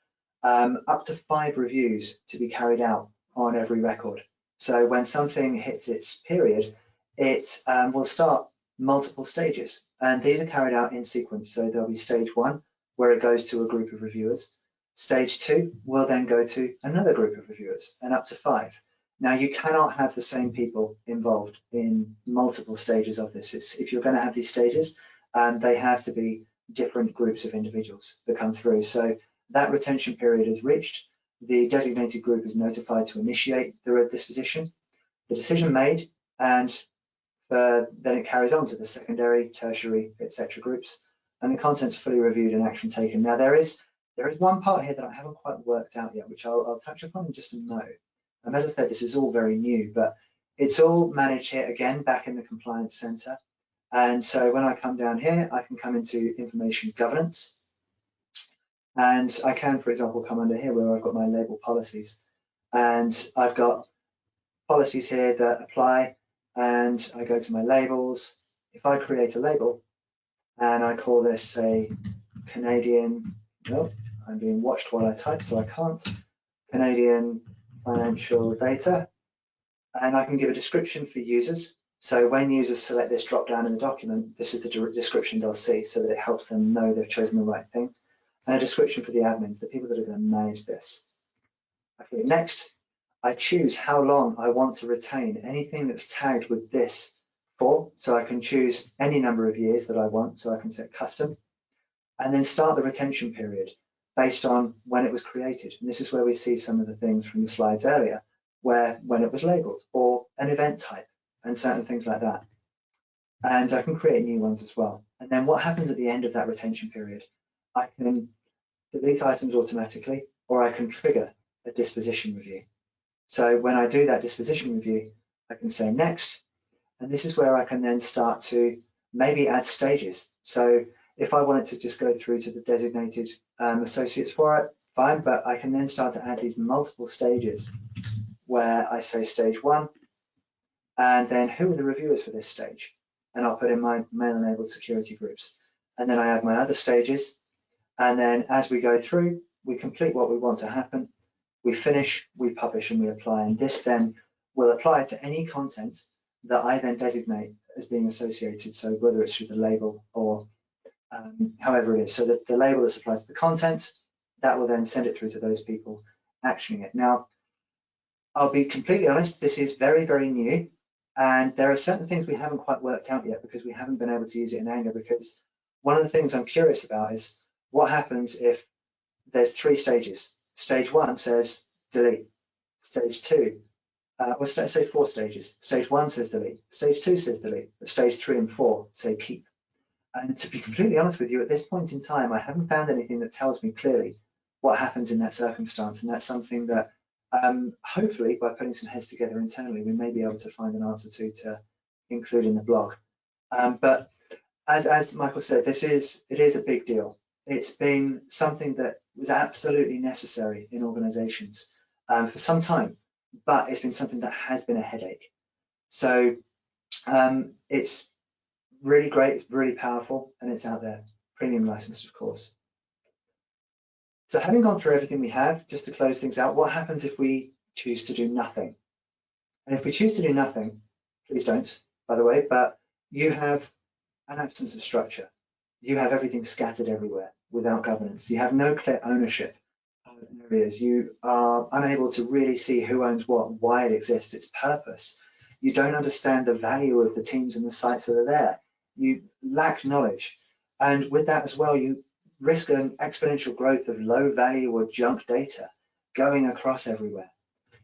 up to 5 reviews to be carried out on every record. So when something hits its period, it will start multiple stages, and these are carried out in sequence. So there'll be stage 1, where it goes to a group of reviewers. Stage 2 will then go to another group of reviewers, and up to 5. Now, you cannot have the same people involved in multiple stages of this. If you're going to have these stages, they have to be different groups of individuals that come through. So that retention period is reached. The designated group is notified to initiate the disposition, the decision made, and then it carries on to the secondary, tertiary, etc. groups, and the content's fully reviewed and action taken. Now, there is one part here that I haven't quite worked out yet, which I'll touch upon in just a moment. As I said, this is all very new, but it's all managed here again back in the Compliance Center. And so when I come down here, I can come into Information Governance, and I can, for example, come under here where I've got my label policies, and I've got policies here that apply, and I go to my labels. If I create a label and I call this, say, Canadian, no, I'm being watched while I type, so I can't, Canadian financial data, and I can give a description for users. So when users select this drop down in the document, this is the description they'll see, so that it helps them know they've chosen the right thing. And a description for the admins, the people that are going to manage this. Okay, next, I choose how long I want to retain anything that's tagged with this for. So I can choose any number of years that I want, so I can set custom, and then start the retention period based on when it was created. And this is where we see some of the things from the slides earlier, where when it was labeled, or an event type, and certain things like that. And I can create new ones as well. And then what happens at the end of that retention period? I can delete items automatically, or I can trigger a disposition review. So when I do that disposition review, I can say next, and this is where I can then start to maybe add stages. So if I wanted to just go through to the designated associates for it, fine, but I can then start to add these multiple stages where I say stage 1, and then who are the reviewers for this stage? And I'll put in my mail-enabled security groups. And then I add my other stages. And then as we go through, we complete what we want to happen. We finish, we publish, and we apply. And this then will apply to any content that I then designate as being associated. So whether it's through the label or however it is. So that the label that's applied to the content, that will then send it through to those people actioning it. Now, I'll be completely honest, this is very, very new. And there are certain things we haven't quite worked out yet because we haven't been able to use it in anger. Because one of the things I'm curious about is what happens if there's 3 stages. Stage 1 says delete. Stage 2, or say 4 stages. Stage 1 says delete. Stage 2 says delete. But stage 3 and 4 say keep. And to be completely honest with you, at this point in time, I haven't found anything that tells me clearly what happens in that circumstance. And that's something that hopefully by putting some heads together internally, we may be able to find an answer to include in the blog. But as Michael said, it is a big deal. It's been something that was absolutely necessary in organizations for some time, but it's been something that has been a headache. So it's really great, it's really powerful, and it's out there, premium licensed, of course. So having gone through everything we have, just to close things out, what happens if we choose to do nothing? And if we choose to do nothing, please don't, by the way, but you have an absence of structure. You have everything scattered everywhere without governance. You have no clear ownership of areas. You are unable to really see who owns what, why it exists, its purpose. You don't understand the value of the teams and the sites that are there. You lack knowledge. And with that as well, you risk an exponential growth of low value or junk data going across everywhere.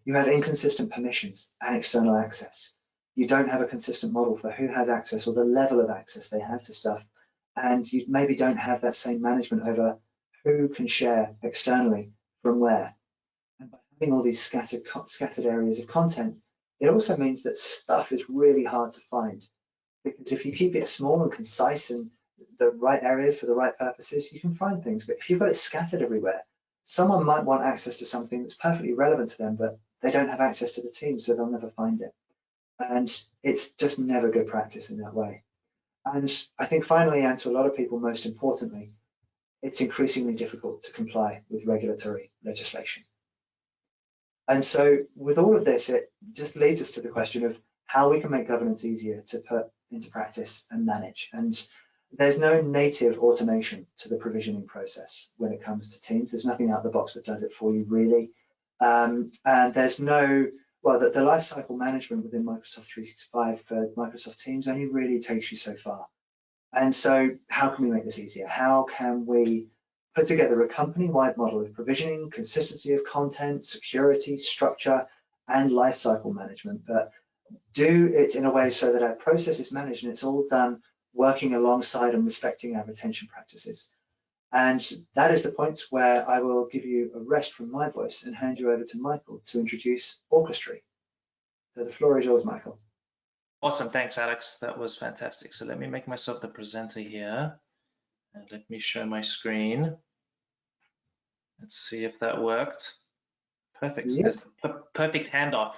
You have inconsistent permissions and external access. You don't have a consistent model for who has access or the level of access they have to stuff. And you maybe don't have that same management over who can share externally from where. And by having all these scattered areas of content, it also means that stuff is really hard to find. Because if you keep it small and concise and the right areas for the right purposes, you can find things. But if you've got it scattered everywhere, someone might want access to something that's perfectly relevant to them, but they don't have access to the team, so they'll never find it. And it's just never good practice in that way. And I think finally, and to a lot of people, most importantly, it's increasingly difficult to comply with regulatory legislation. And so with all of this, it just leads us to the question of how we can make governance easier to put into practice and manage. And there's no native automation to the provisioning process when it comes to Teams. There's nothing out of the box that does it for you, really. And there's no, well, the lifecycle management within Microsoft 365 for Microsoft Teams only really takes you so far. And so how can we make this easier? How can we put together a company-wide model of provisioning, consistency of content, security, structure, and lifecycle management, but do it in a way so that our process is managed and it's all done working alongside and respecting our retention practices. And that is the point where I will give you a rest from my voice and hand you over to Michael to introduce Orchestra. So the floor is yours, Michael. Awesome, thanks, Alex. That was fantastic. So let me make myself the presenter here, and let me share my screen. Let's see if that worked. Perfect. Yep. It's the perfect handoff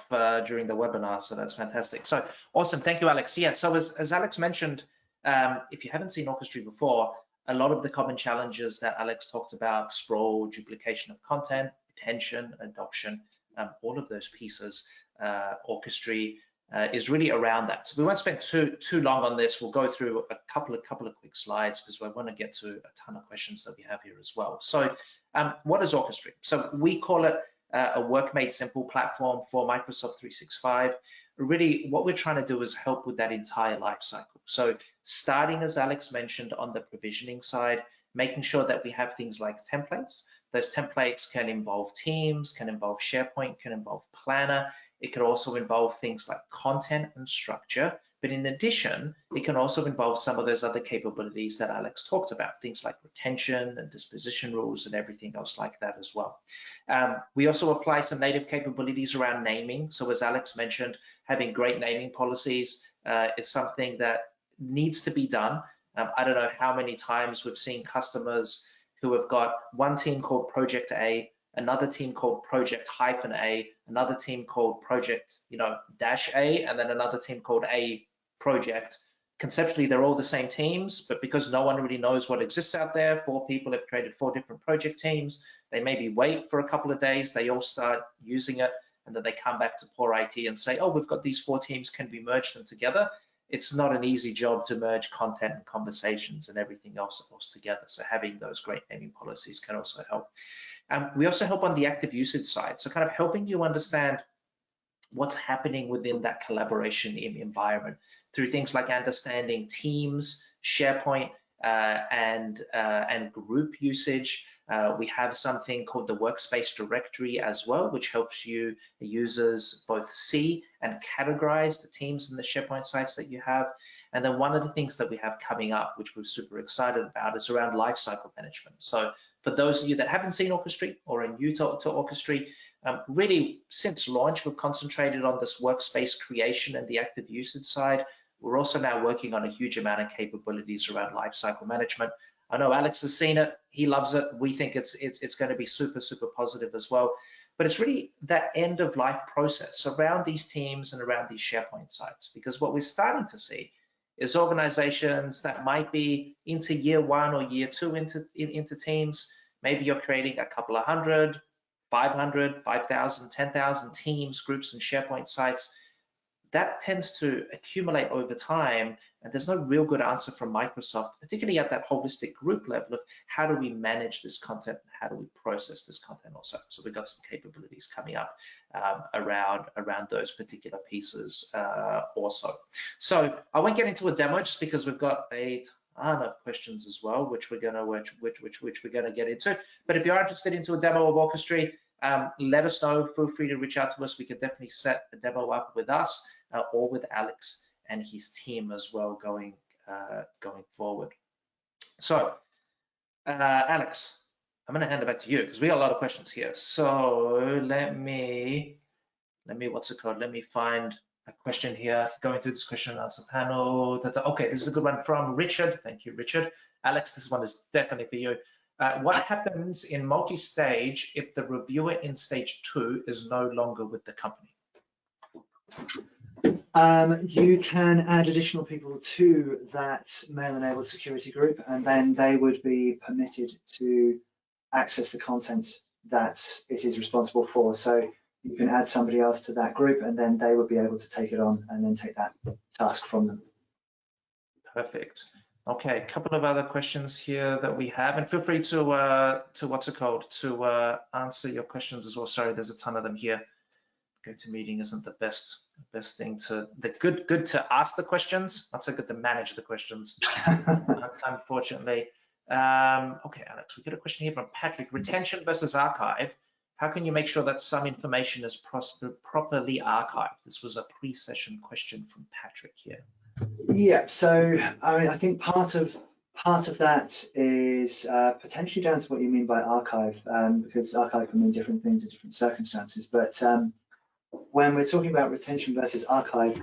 during the webinar, so that's fantastic. So awesome, thank you, Alex. Yeah, so as Alex mentioned, if you haven't seen Orchestra before, a lot of the common challenges that Alex talked about, sprawl, duplication of content, retention, adoption, all of those pieces, Orchestra is really around that. So we won't spend too long on this. We'll go through a couple of quick slides because we want to get to a ton of questions that we have here as well. So what is Orchestra? So we call it a work made simple platform for Microsoft 365. Really, what we're trying to do is help with that entire life cycle. So starting, as Alex mentioned, on the provisioning side, making sure that we have things like templates. Those templates can involve Teams, can involve SharePoint, can involve Planner. It can also involve things like content and structure. But in addition, it can also involve some of those other capabilities that Alex talked about, things like retention and disposition rules and everything else like that as well. We also apply some native capabilities around naming. So as Alex mentioned, having great naming policies is something that needs to be done. I don't know how many times we've seen customers who have got one team called Project A, another team called Project -A, another team called Project, -A, and then another team called A Project. Conceptually, they're all the same teams, but because no one really knows what exists out there, 4 people have created 4 different project teams. They maybe wait for a couple of days, they all start using it, and then they come back to poor IT and say, oh, we've got these 4 teams, can we merge them together? It's not an easy job to merge content and conversations and everything else together. So having those great naming policies can also help. We also help on the active usage side. So kind of helping you understand what's happening within that collaboration environment through things like understanding Teams, SharePoint, and group usage. We have something called the workspace directory as well, which helps you, the users, both see and categorize the teams and the SharePoint sites that you have. And then one of the things that we have coming up, which we're super excited about, is around lifecycle management. So for those of you that haven't seen Orchestra or are new to Orchestra, really since launch, we've concentrated on this workspace creation and the active usage side. We're also now working on a huge amount of capabilities around lifecycle management. I know Alex has seen it, he loves it. We think it's going to be super positive as well. But it's really that end of life process around these teams and around these SharePoint sites, because what we're starting to see is organizations that might be into year 1 or year 2 into teams. Maybe you're creating a couple of hundred, 500, 5,000, 10,000 teams, groups, and SharePoint sites. That tends to accumulate over time, and there's no real good answer from Microsoft, particularly at that holistic group level of how do we manage this content and how do we process this content also. So we've got some capabilities coming up around those particular pieces also. So I won't get into a demo just because we've got a ton of questions as well, which we're gonna get into. But if you're interested into a demo of Orchestra, let us know. Feel free to reach out to us. We could definitely set a demo up with us or with Alex and his team as well going forward. So, Alex, I'm going to hand it back to you because we got a lot of questions here. So let me what's it called? Let me find a question here. Going through this question and answer panel. Okay, this is a good one from Richard. Thank you, Richard. Alex, this one is definitely for you. What happens in multi-stage if the reviewer in stage 2 is no longer with the company? You can add additional people to that mail-enabled security group, and then they would be permitted to access the content that it is responsible for. So you can add somebody else to that group, and then they would be able to take it on and then take that task from them. Perfect. Okay, a couple of other questions here that we have, and feel free to what's it called, to answer your questions as well. Sorry, there's a ton of them here. GoToMeeting isn't the best thing to, good to ask the questions, not so good to manage the questions, unfortunately. Okay, Alex, we got a question here from Patrick. Retention versus archive. How can you make sure that some information is properly archived? This was a pre-session question from Patrick here. Yeah, so I mean, I think part of that is potentially down to what you mean by archive, because archive can mean different things in different circumstances. But when we're talking about retention versus archive,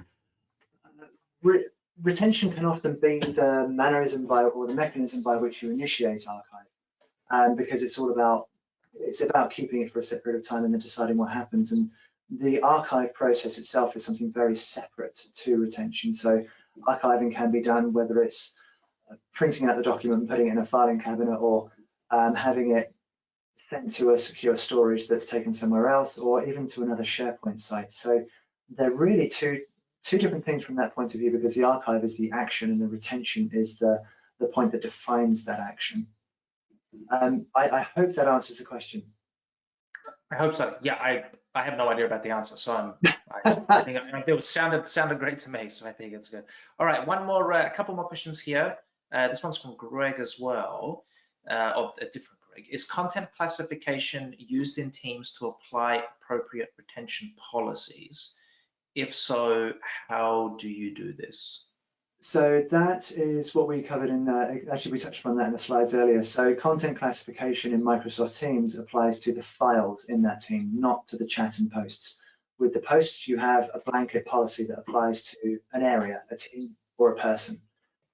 retention can often be the mannerism or the mechanism by which you initiate archive, because it's about keeping it for a set period of time and then deciding what happens. And the archive process itself is something very separate to retention. So archiving can be done whether it's printing out the document and putting it in a filing cabinet, or having it sent to a secure storage that's taken somewhere else, or even to another SharePoint site. So they're really two different things from that point of view, because the archive is the action and the retention is the point that defines that action. I hope that answers the question. I hope so. Yeah, I have no idea about the answer, so I think it sounded great to me, so I think it's good. All right, a couple more questions here. This one's from Greg as well, or a different Greg. Is content classification used in Teams to apply appropriate retention policies? If so, how do you do this? So that is what we covered in, actually we touched upon that in the slides earlier. So content classification in Microsoft Teams applies to the files in that team, not to the chat and posts. With the posts, you have a blanket policy that applies to an area, a team, or a person.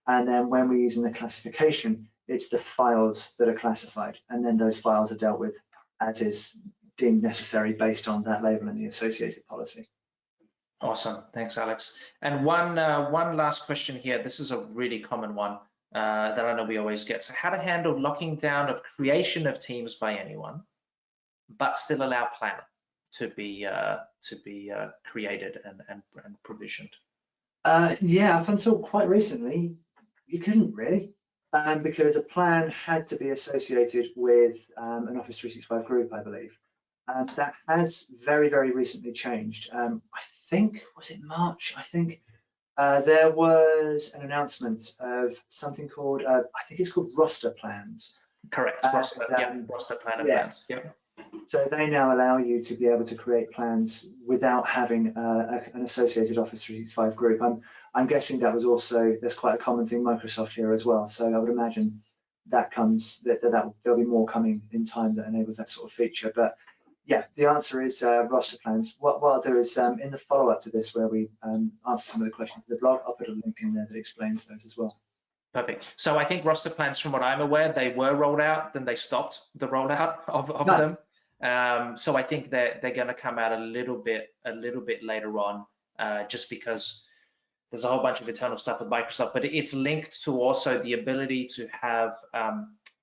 And then when we're using the classification, it's the files that are classified. And then those files are dealt with as is deemed necessary based on that label and the associated policy. Awesome, thanks, Alex. And one last question here. This is a really common one that I know we always get. So how to handle locking down of creation of teams by anyone, but still allow Planner to be created and provisioned? Yeah, up until quite recently, you couldn't really, because a plan had to be associated with an Office 365 group, I believe. That has very, very recently changed. I think, was it March? I think there was an announcement of something called, I think it's called roster plans. Correct, roster, roster plan and plans, yeah. So they now allow you to be able to create plans without having an associated Office 365 group. I'm guessing that was also, that's quite a common thing Microsoft here as well. So I would imagine that there'll be more coming in time that enables that sort of feature. But yeah, the answer is roster plans. What I'll do is in the follow-up to this, where we answer some of the questions in the blog, I'll put a link in there that explains those as well. Perfect. So I think roster plans, from what I'm aware, they were rolled out, then they stopped the rollout of them. So I think they're going to come out a little bit later on, just because there's a whole bunch of internal stuff with Microsoft, but it's linked to also the ability to have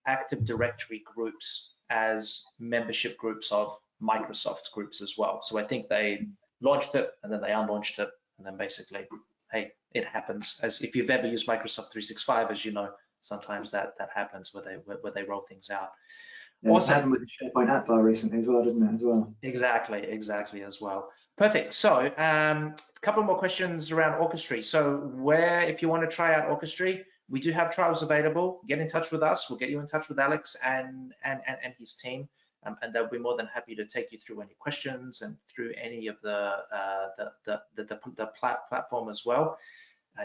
Active Directory groups as membership groups of Microsoft groups as well. So I think they launched it and then they unlaunched it, and then basically, hey, it happens. As if you've ever used Microsoft 365, as you know, sometimes that happens where they roll things out. Yeah, also happened with the SharePoint app bar recently as well, didn't it? As well. Exactly as well. Perfect. So a couple more questions around Orchestra. So if you want to try out Orchestra, we do have trials available. Get in touch with us. We'll get you in touch with Alex and his team, and they'll be more than happy to take you through any questions and through any of the platform as well.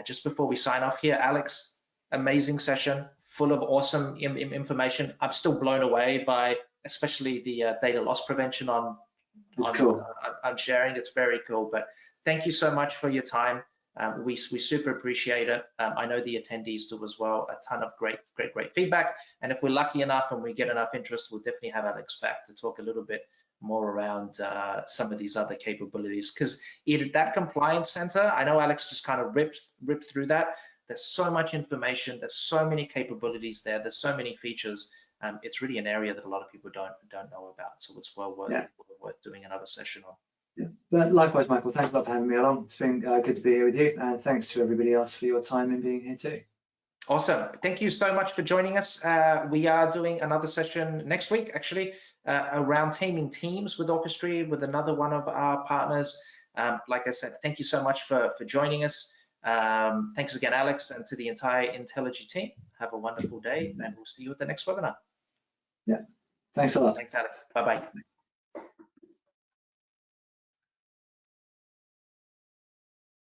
Just before we sign off here, Alex, amazing session, full of awesome information. I'm still blown away by especially the data loss prevention on sharing. It's very cool. But thank you so much for your time. We super appreciate it. I know the attendees do as well. A ton of great feedback. And if we're lucky enough and we get enough interest, we'll definitely have Alex back to talk a little bit more around some of these other capabilities. Because that compliance center, I know Alex just kind of ripped through that. There's so much information. There's so many capabilities there. There's so many features. It's really an area that a lot of people don't know about. So it's well worth doing another session on. Yeah. But likewise, Michael, thanks a lot for having me along. It's been good to be here with you, and thanks to everybody else for your time in being here too. Awesome. Thank you so much for joining us. We are doing another session next week, actually, around taming teams with Orchestra with another one of our partners. Like I said, thank you so much for joining us. Thanks again, Alex, and to the entire Intelligy team. Have a wonderful day, and we'll see you at the next webinar. Yeah. Thanks a lot. Thanks, Alex. Bye-bye.